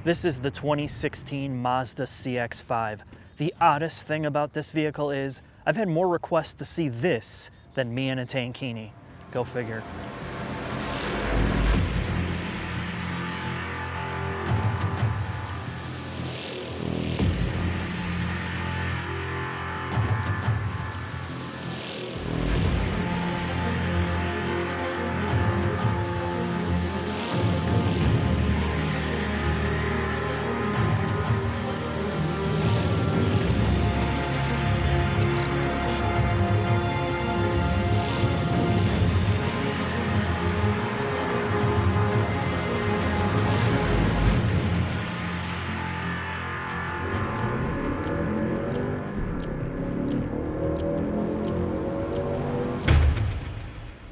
This is the 2016 Mazda CX-5. The oddest thing about this vehicle is I've had more requests to see this than me in a tankini. Go figure.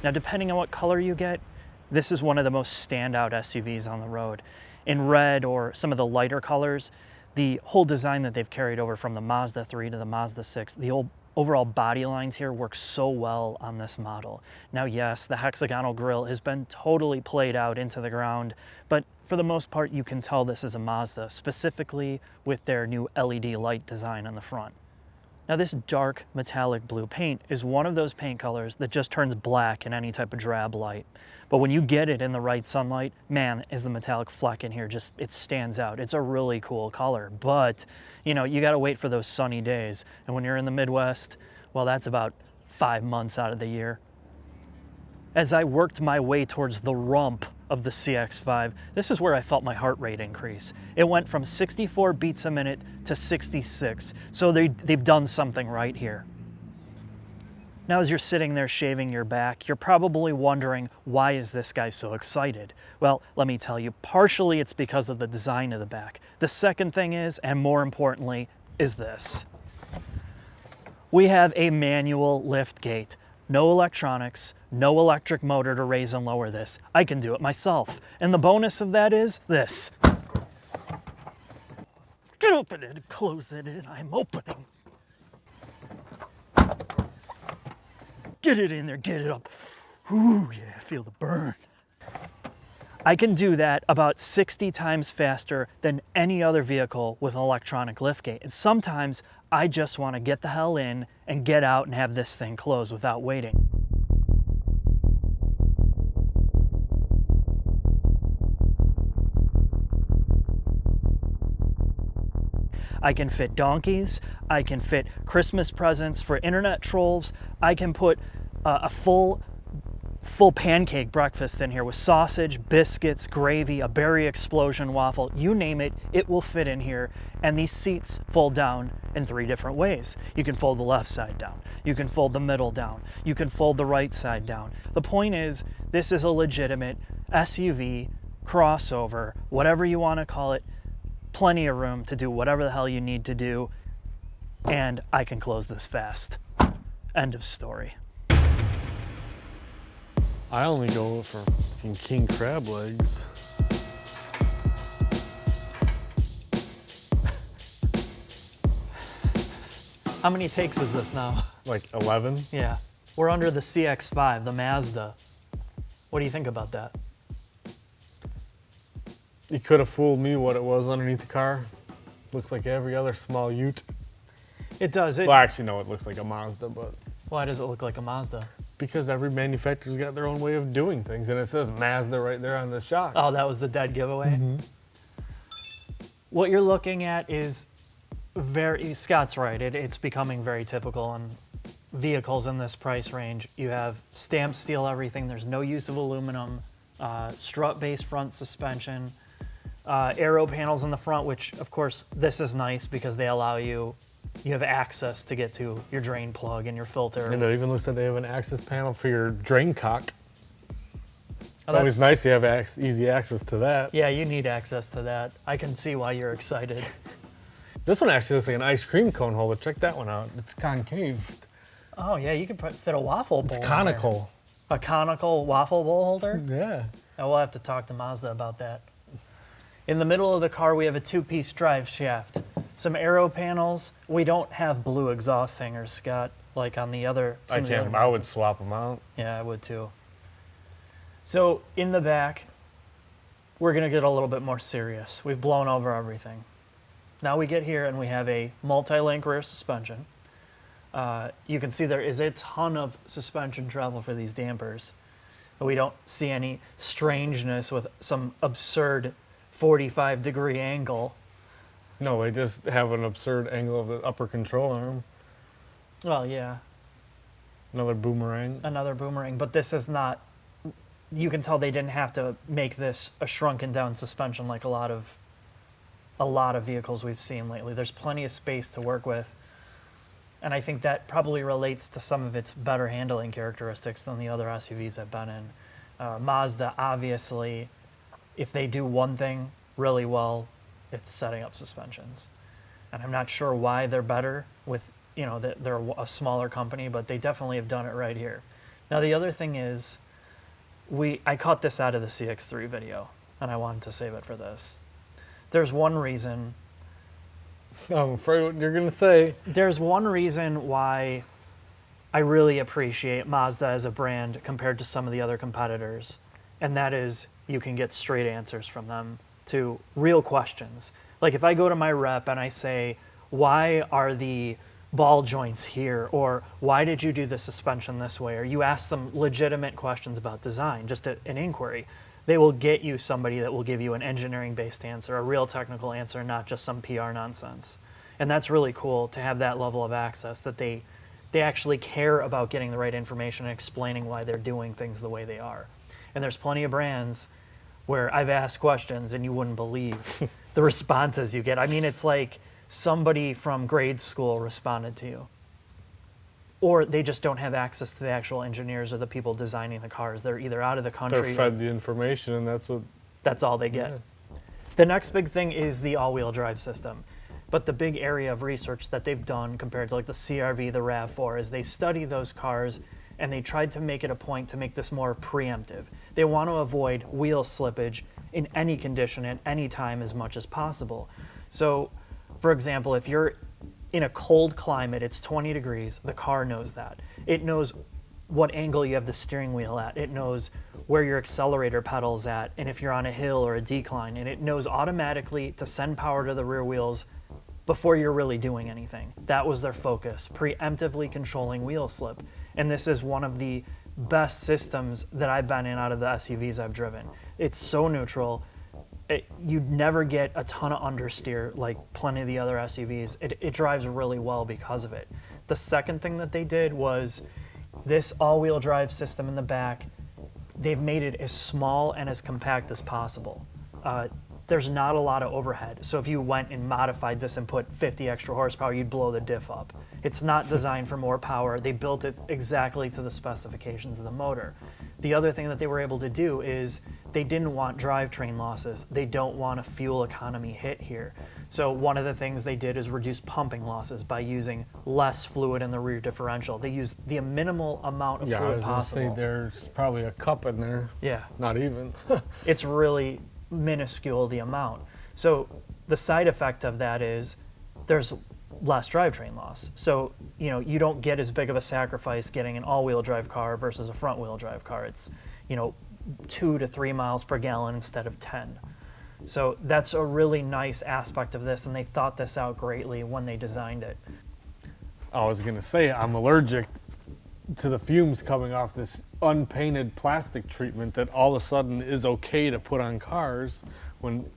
Now, depending on what color you get, this is one of the most standout SUVs on the road. In red or some of the lighter colors, the whole design that they've carried over from the Mazda 3 to the Mazda 6, the overall body lines here work so well on this model. Now, yes, the hexagonal grille has been totally played out into the ground, but for the most part, you can tell this is a Mazda, specifically with their new LED light design on the front. Now, this dark metallic blue paint is one of those paint colors that just turns black in any type of drab light. But when you get it in the right sunlight, man, is the metallic fleck in here just, it stands out. It's a really cool color, but you know, you gotta wait for those sunny days. And when you're in the Midwest, well, that's about 5 months out of the year. As I worked my way towards the rump of the CX-5, this is where I felt my heart rate increase. It went from 64 beats a minute to 66, so they've done something right here. Now, as you're sitting there shaving your back, you're probably wondering, why is this guy so excited? Well, let me tell you, partially it's because of the design of the back. The second thing is, and more importantly, is this. We have a manual lift gate. No electronics, no electric motor to raise and lower this. I can do it myself. And the bonus of that is this. Get open it and close it, and I'm opening. Get it in there, get it up. Ooh, yeah, feel the burn. I can do that about 60 times faster than any other vehicle with an electronic liftgate. And sometimes I just want to get the hell in and get out and have this thing close without waiting. I can fit donkeys, I can fit Christmas presents for internet trolls, I can put a full pancake breakfast in here with sausage, biscuits, gravy, a berry explosion waffle, you name it, it will fit in here. And these seats fold down in 3 different ways. You can fold the left side down, you can fold the middle down, you can fold the right side down. The point is, this is a legitimate SUV, crossover, whatever you want to call it, plenty of room to do whatever the hell you need to do, and I can close this fast. End of story. I only go for fucking king crab legs. How many takes is this now? Like 11? Yeah. We're under the CX-5, the Mazda. What do you think about that? You could have fooled me what it was underneath the car. Looks like every other small ute. It does. Well, actually, no, it looks like a Mazda, but... Why does it look like a Mazda? Because every manufacturer's got their own way of doing things, and it says Mazda right there on the shock. Oh, that was the dead giveaway? Mm-hmm. What you're looking at is Scott's right, it's becoming very typical on vehicles in this price range. You have stamped steel everything, there's no use of aluminum, strut-based front suspension, aero panels in the front, which of course this is nice because they allow you have access to get to your drain plug and your filter. And it even looks like they have an access panel for your drain cock. It's Oh, always nice to have easy access to that. Yeah, you need access to that. I can see why you're excited. This one actually looks like an ice cream cone holder. Check that one out. It's concave. Oh yeah, you could fit a waffle bowl. It's conical. A conical waffle bowl holder? Yeah. Now we'll have to talk to Mazda about that. In the middle of the car, we have a 2-piece drive shaft. Some aero panels. We don't have blue exhaust hangers, Scott, like on the other. I would swap them out. Yeah, I would too. So in the back, we're going to get a little bit more serious. We've blown over everything. Now we get here and we have a multi-link rear suspension. You can see there is a ton of suspension travel for these dampers. We don't see any strangeness with some absurd 45-degree angle. No, they just have an absurd angle of the upper control arm. Well, yeah. Another boomerang. Another boomerang, but this is not, you can tell they didn't have to make this a shrunken down suspension like a lot of vehicles we've seen lately. There's plenty of space to work with. And I think that probably relates to some of its better handling characteristics than the other SUVs I've been in. Mazda, obviously, if they do one thing really well, it's setting up suspensions. And I'm not sure why they're better with, they're a smaller company, but they definitely have done it right here. Now, the other thing is, I caught this out of the CX-3 video, and I wanted to save it for this. There's one reason... I'm afraid what you're going to say. There's one reason why I really appreciate Mazda as a brand compared to some of the other competitors, and that is you can get straight answers from them to real questions. Like if I go to my rep and I say, why are the ball joints here? Or why did you do the suspension this way? Or you ask them legitimate questions about design, just an inquiry. They will get you somebody that will give you an engineering-based answer, a real technical answer, not just some PR nonsense. And that's really cool to have that level of access, that they actually care about getting the right information and explaining why they're doing things the way they are. And there's plenty of brands where I've asked questions and you wouldn't believe the responses you get. I mean, it's like somebody from grade school responded to you. Or they just don't have access to the actual engineers or the people designing the cars. They're either out of the country. They're fed the information, and that's all they get. Yeah. The next big thing is the all-wheel drive system. But the big area of research that they've done compared to like the CR-V, the RAV4, is they study those cars and they tried to make it a point to make this more preemptive. They want to avoid wheel slippage in any condition at any time as much as possible. So, for example, if you're in a cold climate, it's 20 degrees, the car knows that. It knows what angle you have the steering wheel at. It knows where your accelerator pedal's at, and if you're on a hill or a decline, and it knows automatically to send power to the rear wheels before you're really doing anything. That was their focus, preemptively controlling wheel slip. And this is one of the best systems that I've been in out of the SUVs I've driven. It's so neutral. You'd never get a ton of understeer like plenty of the other SUVs. It drives really well because of it. The second thing that they did was this all-wheel drive system in the back, they've made it as small and as compact as possible. There's not a lot of overhead. So if you went and modified this and put 50 extra horsepower, you'd blow the diff up. It's not designed for more power. They built it exactly to the specifications of the motor. The other thing that they were able to do is they didn't want drivetrain losses. They don't want a fuel economy hit here. So one of the things they did is reduce pumping losses by using less fluid in the rear differential. They used the minimal amount of fluid possible. I was going to say there's probably a cup in there. Yeah. Not even. It's really minuscule, the amount. So the side effect of that is there's less drivetrain loss. So, you don't get as big of a sacrifice getting an all-wheel drive car versus a front-wheel drive car. It's, 2 to 3 miles per gallon instead of 10. So that's a really nice aspect of this, and they thought this out greatly when they designed it. I was going to say, I'm allergic to the fumes coming off this unpainted plastic treatment that all of a sudden is okay to put on cars when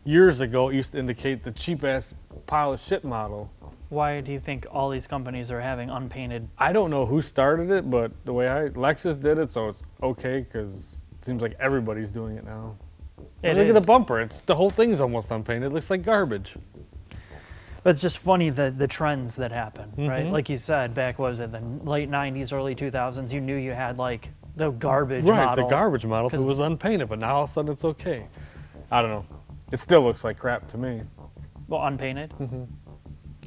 years ago it used to indicate the cheap-ass pile of shit model. Why do you think all these companies are having unpainted? I don't know who started it, but the way Lexus did it, so it's okay because it seems like everybody's doing it now. Look at the bumper. The whole thing's almost unpainted. It looks like garbage. But it's just funny the trends that happen, right? Like you said, back, what was it, the late 90s, early 2000s, you knew you had like the garbage model. Right, the garbage model if it was unpainted, but now all of a sudden it's okay. I don't know. It still looks like crap to me. Well, unpainted? Mm-hmm.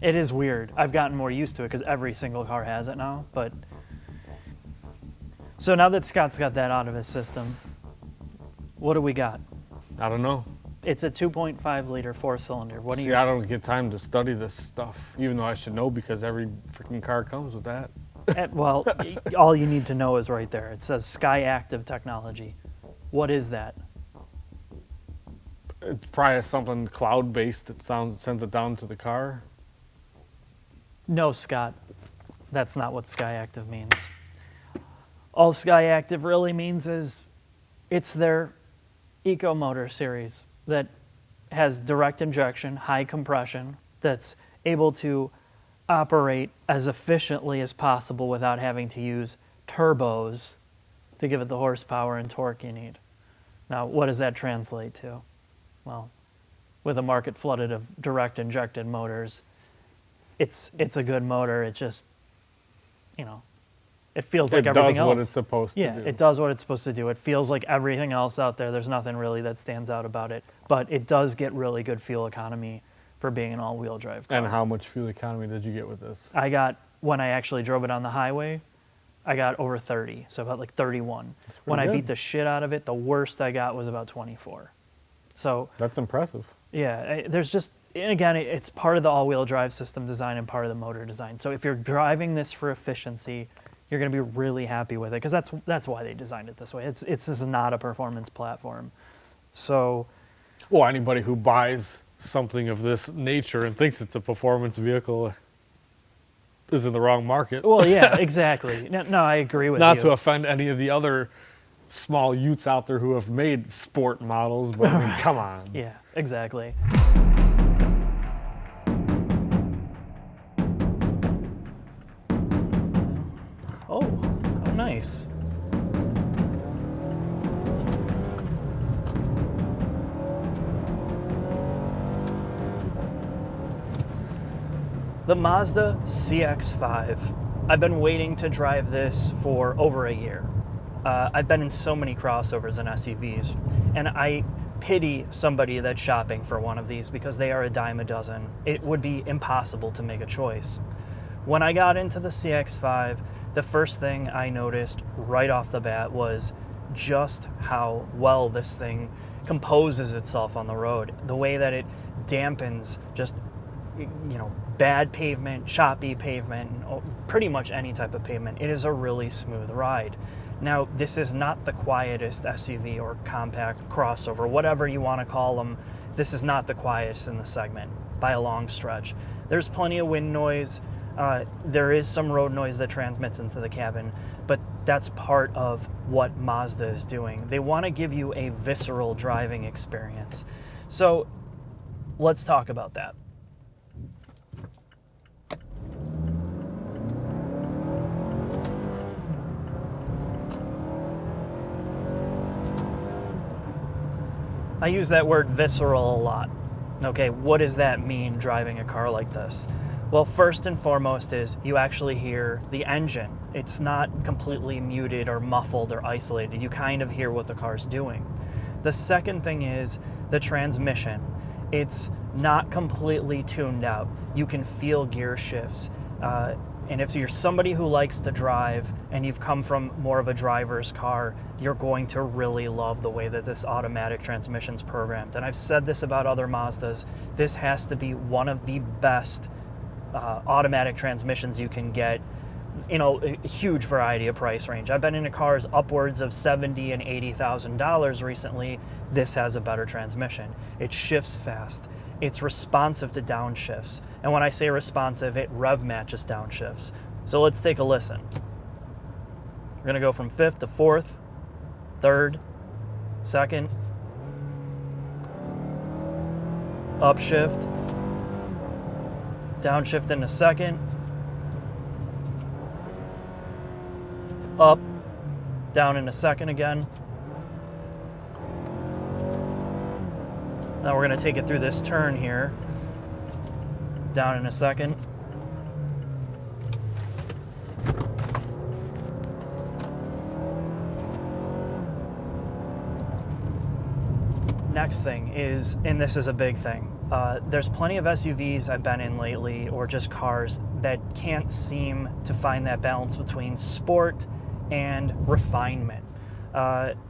It is weird. I've gotten more used to it because every single car has it now. But so now that Scott's got that out of his system, what do we got? I don't know. It's a 2.5 liter 4-cylinder. I don't get time to study this stuff, even though I should know because every freaking car comes with that. Well, all you need to know is right there. It says iActiv technology. What is that? It's probably something cloud-based that sends it down to the car. No, Scott, that's not what SkyActiv means. All SkyActiv really means is it's their Eco Motor series that has direct injection, high compression, that's able to operate as efficiently as possible without having to use turbos to give it the horsepower and torque you need. Now, what does that translate to? Well, with a market flooded of direct injected motors, it's a good motor. It just, it feels like everything else. It does what it's supposed to do. Yeah, it does what it's supposed to do. It feels like everything else out there. There's nothing really that stands out about it. But it does get really good fuel economy for being an all-wheel drive car. And how much fuel economy did you get with this? I got, when I actually drove it on the highway, I got over 30, so about like 31. When good. I beat the shit out of it, the worst I got was about 24. So that's impressive. yeah, there's just, and again, it's part of the all-wheel drive system design and part of the motor design. So if you're driving this for efficiency, you're going to be really happy with it, because that's why they designed it this way. This is not a performance platform. So, well, anybody who buys something of this nature and thinks it's a performance vehicle is in the wrong market. well, yeah, exactly. No, I agree with you. Not to offend any of the other small utes out there who have made sport models, but I mean, come on. Yeah, exactly. Oh, how nice. The Mazda CX-5. I've been waiting to drive this for over a year. I've been in so many crossovers and SUVs, and I pity somebody that's shopping for one of these because they are a dime a dozen. It would be impossible to make a choice. When I got into the CX-5, the first thing I noticed right off the bat was just how well this thing composes itself on the road. The way that it dampens just, bad pavement, choppy pavement, pretty much any type of pavement. It is a really smooth ride. Now, this is not the quietest SUV or compact crossover, whatever you want to call them. This is not the quietest in the segment by a long stretch. There's plenty of wind noise. There is some road noise that transmits into the cabin, but that's part of what Mazda is doing. They want to give you a visceral driving experience. So let's talk about that. I use that word visceral a lot. Okay, what does that mean driving a car like this? Well, first and foremost is you actually hear the engine. It's not completely muted or muffled or isolated. You kind of hear what the car's doing. The second thing is the transmission. It's not completely tuned out. You can feel gear shifts. And if you're somebody who likes to drive and you've come from more of a driver's car, you're going to really love the way that this automatic transmission's programmed. And I've said this about other Mazdas. This has to be one of the best automatic transmissions you can get in a huge variety of price range. I've been into cars upwards of $70,000 and $80,000 recently. This has a better transmission. It shifts fast. It's responsive to downshifts. And when I say responsive, it rev matches downshifts. So let's take a listen. We're gonna go from fifth to fourth, third, second, upshift, downshift in a second, up, down in a second again. Now we're going to take it through this turn here, down in a second. Next thing is, and this is a big thing, there's plenty of SUVs I've been in lately, or just cars, that can't seem to find that balance between sport and refinement.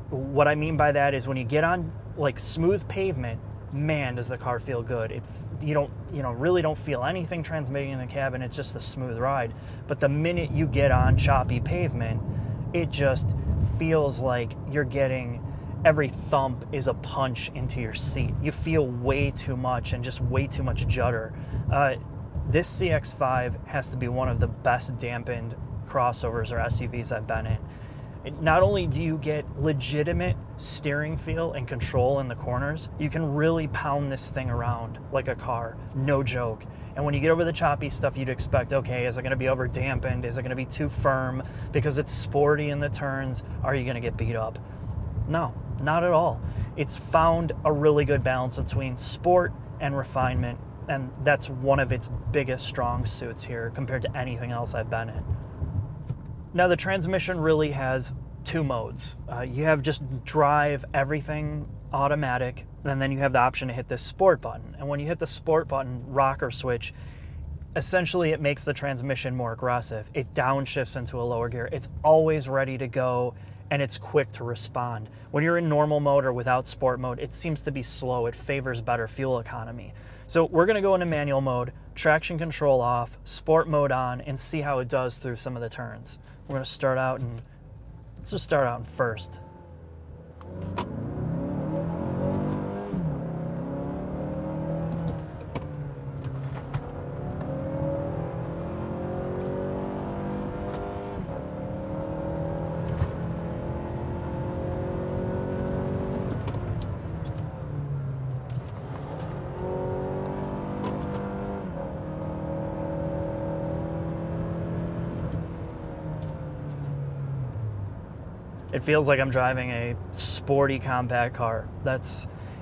What I mean by that is when you get on like smooth pavement, man, does the car feel good. You really don't feel anything transmitting in the cabin. It's just a smooth ride. But the minute you get on choppy pavement, it just feels like you're getting every thump is a punch into your seat. You feel way too much and just way too much judder. This CX-5 has to be one of the best dampened crossovers or SUVs I've been in. Not only do you get legitimate steering feel and control in the corners, you can really pound this thing around like a car, no joke. And when you get over the choppy stuff, you'd expect, okay, is it going to be over dampened? Is it going to be too firm? Because it's sporty in the turns, are you going to get beat up? No, not at all. It's found a really good balance between sport and refinement, and that's one of its biggest strong suits here compared to anything else I've been in. Now, the transmission really has two modes. You have just drive everything automatic, and then you have the option to hit this sport button. And when you hit the sport button, rocker switch, essentially it makes the transmission more aggressive. It downshifts into a lower gear. It's always ready to go, and it's quick to respond. When you're in normal mode or without sport mode, it seems to be slow. It favors better fuel economy. So we're gonna go into manual mode, traction control off, sport mode on, and see how it does through some of the turns. We're gonna start out in, let's just start out in first. It feels like I'm driving a sporty compact car.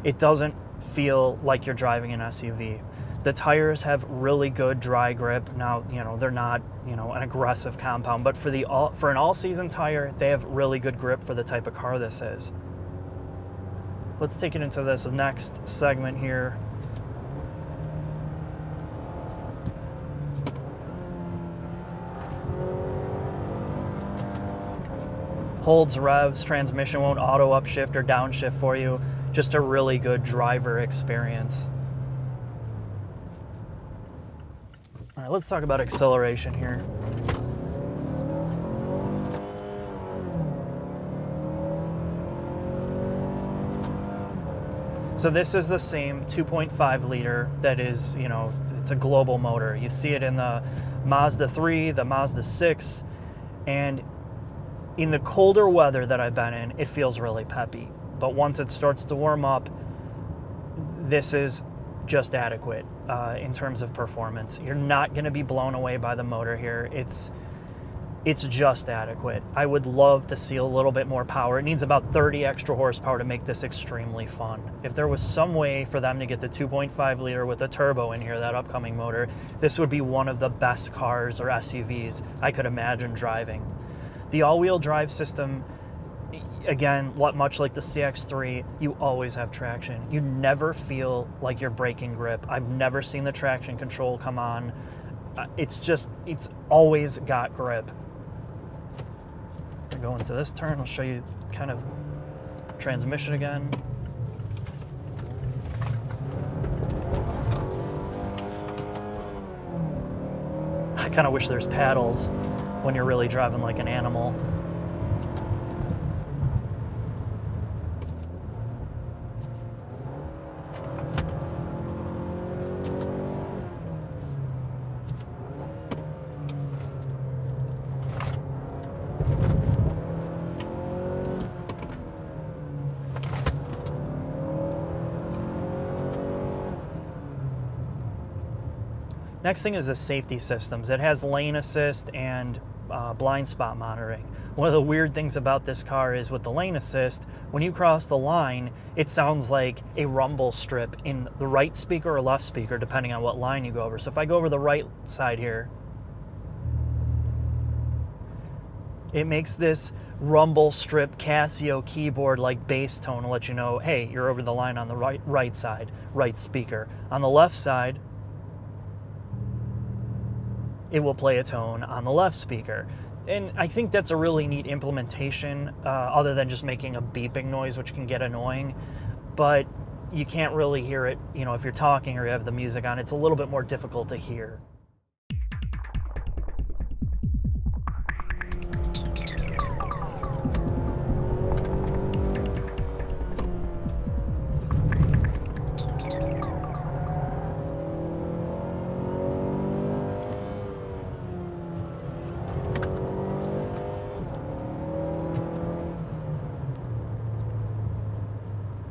It doesn't feel like you're driving an SUV. The tires have really good dry grip. Now, they're not, an aggressive compound, but for an all-season tire, they have really good grip for the type of car this is. Let's take it into this next segment here. Holds revs, transmission won't auto upshift or downshift for you. Just a really good driver experience. All right, let's talk about acceleration here. So this is the same 2.5 liter that is, it's a global motor. You see it in the Mazda 3, the Mazda 6, and in the colder weather that I've been in, it feels really peppy. But once it starts to warm up, this is just adequate in terms of performance. You're not going to be blown away by the motor here. It's just adequate. I would love to see a little bit more power. It needs about 30 extra horsepower to make this extremely fun. If there was some way for them to get the 2.5 liter with a turbo in here, that upcoming motor, this would be one of the best cars or SUVs I could imagine driving. The all-wheel drive system, again, much like the CX-3, you always have traction. You never feel like you're breaking grip. I've never seen the traction control come on. It's always got grip. We'll go into this turn. I'll show you kind of transmission again. I kind of wish there's paddles when you're really driving like an animal. Next thing is the safety systems. It has lane assist and blind spot monitoring. One of the weird things about this car is with the lane assist, when you cross the line, it sounds like a rumble strip in the right speaker or left speaker, depending on what line you go over. So if I go over the right side here, it makes this rumble strip Casio keyboard like bass tone to let you know, hey, you're over the line on the right side, right speaker. On the left side, it will play a tone on the left speaker. And I think that's a really neat implementation, other than just making a beeping noise, which can get annoying. But you can't really hear it, if you're talking or you have the music on. It's a little bit more difficult to hear.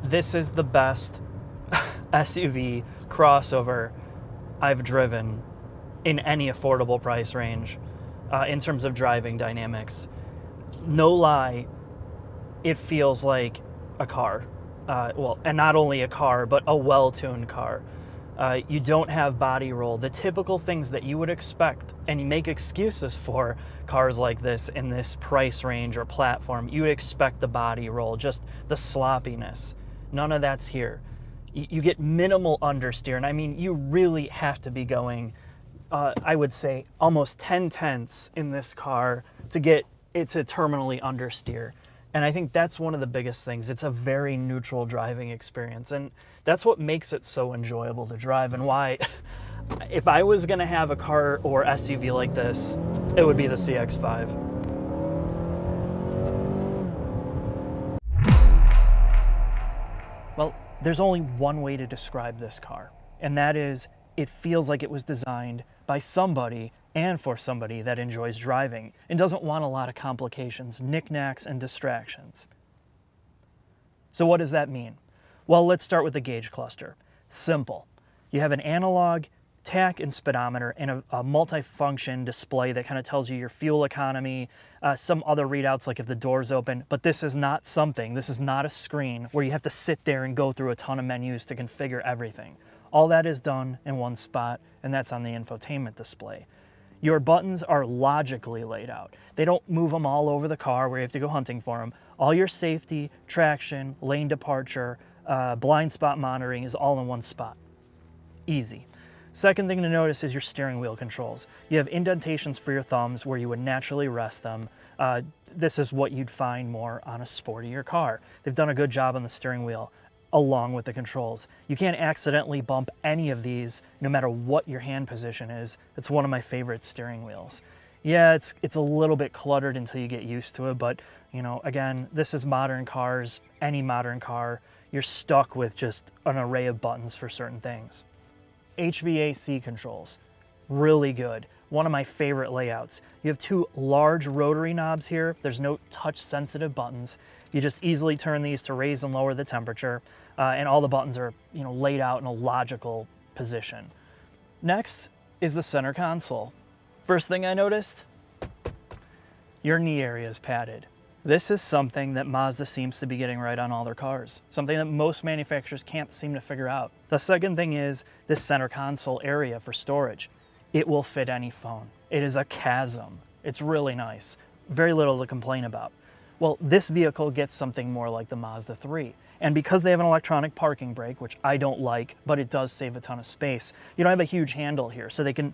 This is the best SUV crossover I've driven in any affordable price range in terms of driving dynamics. No lie, it feels like a car. Well, and not only a car, but a well-tuned car. You don't have body roll. The typical things that you would expect, and you make excuses for cars like this in this price range or platform. You would expect the body roll, just the sloppiness. None of that's here. You get minimal understeer, and I mean, you really have to be going, I would say, almost 10/10ths in this car to get it to terminally understeer. And I think that's one of the biggest things. It's a very neutral driving experience, and that's what makes it so enjoyable to drive, and why, if I was going to have a car or SUV like this, it would be the CX-5. Well, there's only one way to describe this car, and that is it feels like it was designed by somebody and for somebody that enjoys driving and doesn't want a lot of complications, knickknacks, and distractions. So what does that mean? Well, let's start with the gauge cluster. Simple. You have an analog tach and speedometer and a multi-function display that kind of tells you your fuel economy, some other readouts like if the door's open, but this is not a screen where you have to sit there and go through a ton of menus to configure everything. All that is done in one spot, and that's on the infotainment display. Your buttons are logically laid out. They don't move them all over the car where you have to go hunting for them. All your safety, traction, lane departure, blind spot monitoring is all in one spot. Easy. Second thing to notice is your steering wheel controls. You have indentations for your thumbs where you would naturally rest them. This is what you'd find more on a sportier car. They've done a good job on the steering wheel along with the controls. You can't accidentally bump any of these no matter what your hand position is. It's one of my favorite steering wheels. Yeah, it's a little bit cluttered until you get used to it, but you know, again, this is modern cars, any modern car, you're stuck with just an array of buttons for certain things. HVAC controls, really good. One of my favorite layouts. You have two large rotary knobs here. There's no touch sensitive buttons. You just easily turn these to raise and lower the temperature, and all the buttons are, you know, laid out in a logical position. Next is the center console. First thing I noticed, your knee area is padded. This is something that Mazda seems to be getting right on all their cars, something that most manufacturers can't seem to figure out. The second thing is this center console area for storage. It will fit any phone. It is a chasm. It's really nice. Very little to complain about. Well, this vehicle gets something more like the Mazda 3. And because they have an electronic parking brake, which I don't like, but it does save a ton of space, you don't have a huge handle here, so they can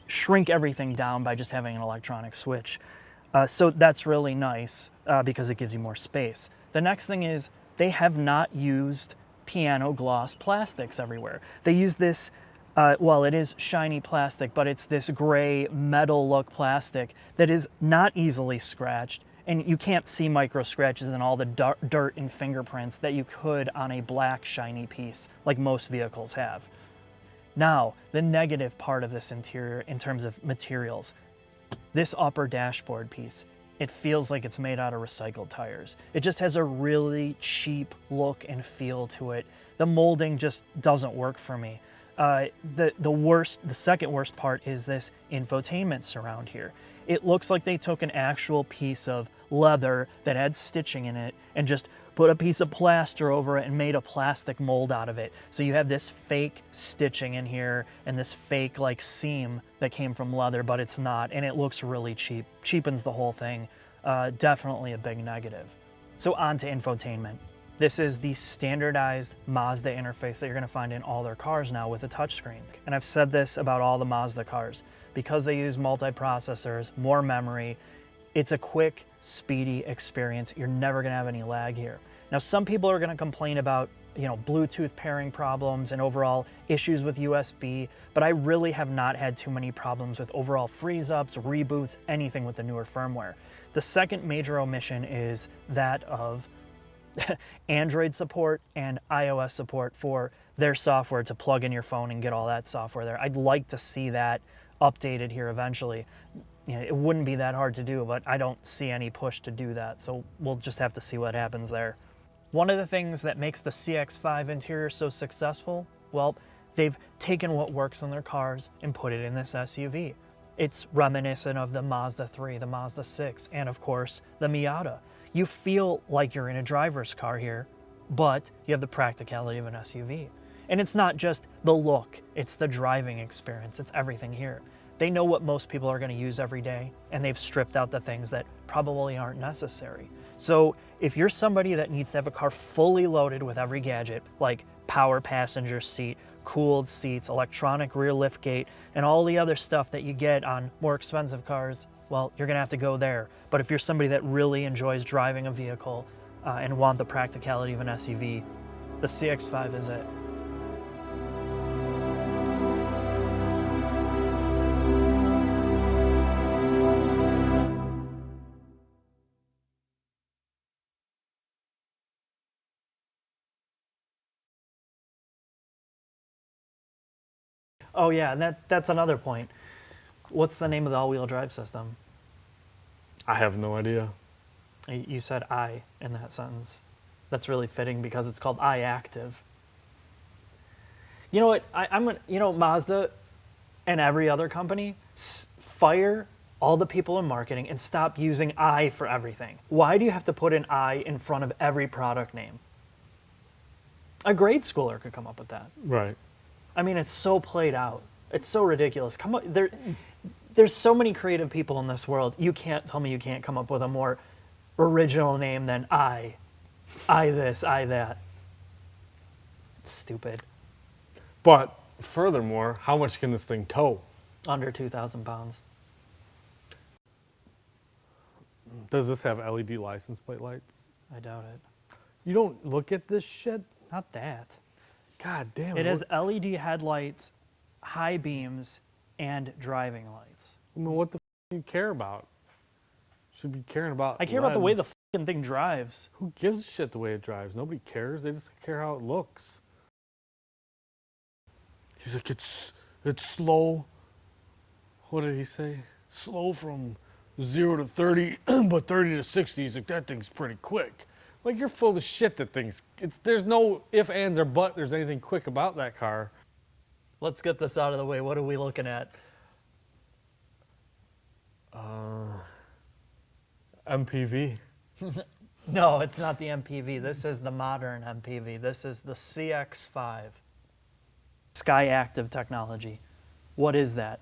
shrink everything down by just having an electronic switch. So that's really nice because it gives you more space. The next thing is they have not used piano gloss plastics everywhere. They use this, well, it is shiny plastic, but it's this gray metal look plastic that is not easily scratched, and you can't see micro scratches and all the dirt and fingerprints that you could on a black shiny piece like most vehicles have. Now, the negative part of this interior in terms of materials. This upper dashboard piece, it feels like it's made out of recycled tires. It just has a really cheap look and feel to it. The molding just doesn't work for me. The second worst part is this infotainment surround here. It looks like they took an actual piece of leather that had stitching in it and just put a piece of plaster over it and made a plastic mold out of it. So you have this fake stitching in here and this fake like seam that came from leather, but it's not, and it looks really cheap. Cheapens the whole thing. Definitely a big negative. So on to infotainment. This is the standardized Mazda interface that you're gonna find in all their cars now with a touchscreen. And I've said this about all the Mazda cars. Because they use multi-processors, more memory, it's a quick, speedy experience. You're never gonna have any lag here. Now, some people are gonna complain about, you know, Bluetooth pairing problems and overall issues with USB, but I really have not had too many problems with overall freeze-ups, reboots, anything with the newer firmware. The second major omission is that of Android support and iOS support for their software to plug in your phone and get all that software there. I'd like to see that updated here eventually. You know, it wouldn't be that hard to do, but I don't see any push to do that, so we'll just have to see what happens there. One of the things that makes the CX-5 interior so successful, well, they've taken what works in their cars and put it in this SUV. It's reminiscent of the Mazda 3, the Mazda 6, and of course, the Miata. You feel like you're in a driver's car here, but you have the practicality of an SUV. And it's not just the look, it's the driving experience, it's everything here. They know what most people are going to use every day, and they've stripped out the things that probably aren't necessary. So if you're somebody that needs to have a car fully loaded with every gadget, like power passenger seat, cooled seats, electronic rear liftgate, and all the other stuff that you get on more expensive cars, well, you're gonna have to go there. But if you're somebody that really enjoys driving a vehicle and want the practicality of an SUV, the CX-5 is it. Oh yeah, and that's another point. What's the name of the all-wheel drive system? I have no idea. You said I in that sentence. That's really fitting because it's called iActiv. You know what? I'm gonna, Mazda and every other company, fire all the people in marketing and stop using I for everything. Why do you have to put an I in front of every product name? A grade schooler could come up with that. Right. I mean, it's so played out. It's so ridiculous. Come on, there's so many creative people in this world. You can't tell me you can't come up with a more original name than I this, I that. It's stupid. But furthermore, how much can this thing tow? Under 2,000 pounds. Does this have LED license plate lights? I doubt it. You don't look at this shit? Not that. God damn It has LED headlights, high beams, and driving lights. I mean, what the do you care about? Should be caring about I care about the way the fucking thing drives. Who gives a shit the way it drives? Nobody cares. They just care how it looks. He's like, it's slow. What did he say? Slow from 0 to 30, but 30 to 60. He's like, that thing's pretty quick. Like, you're full of shit that things. There's no if, ands, or but there's anything quick about that car. Let's get this out of the way. What are we looking at? MPV. No, it's not the MPV. This is the modern MPV. This is the CX-5. SkyActiv technology. What is that?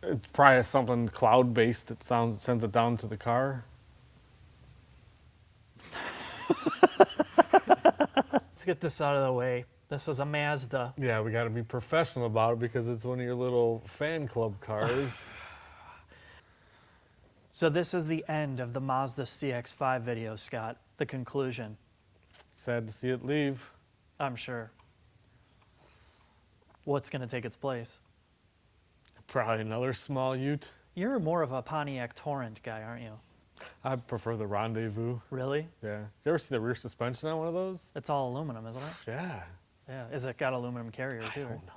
It's probably something cloud-based that sends it down to the car. Let's get this out of the way. This is a Mazda. Yeah, we got to be professional about it because it's one of your little fan club cars. So this is the end of the Mazda CX-5 video, Scott. The conclusion. Sad to see it leave. I'm sure. What's going to take its place? Probably another small ute. You're more of a Pontiac Torrent guy, aren't you? I prefer the Rendezvous. Really? Yeah. Did you ever see the rear suspension on one of those? It's all aluminum, isn't it? Yeah. Yeah. Is it got aluminum carrier too? I don't know.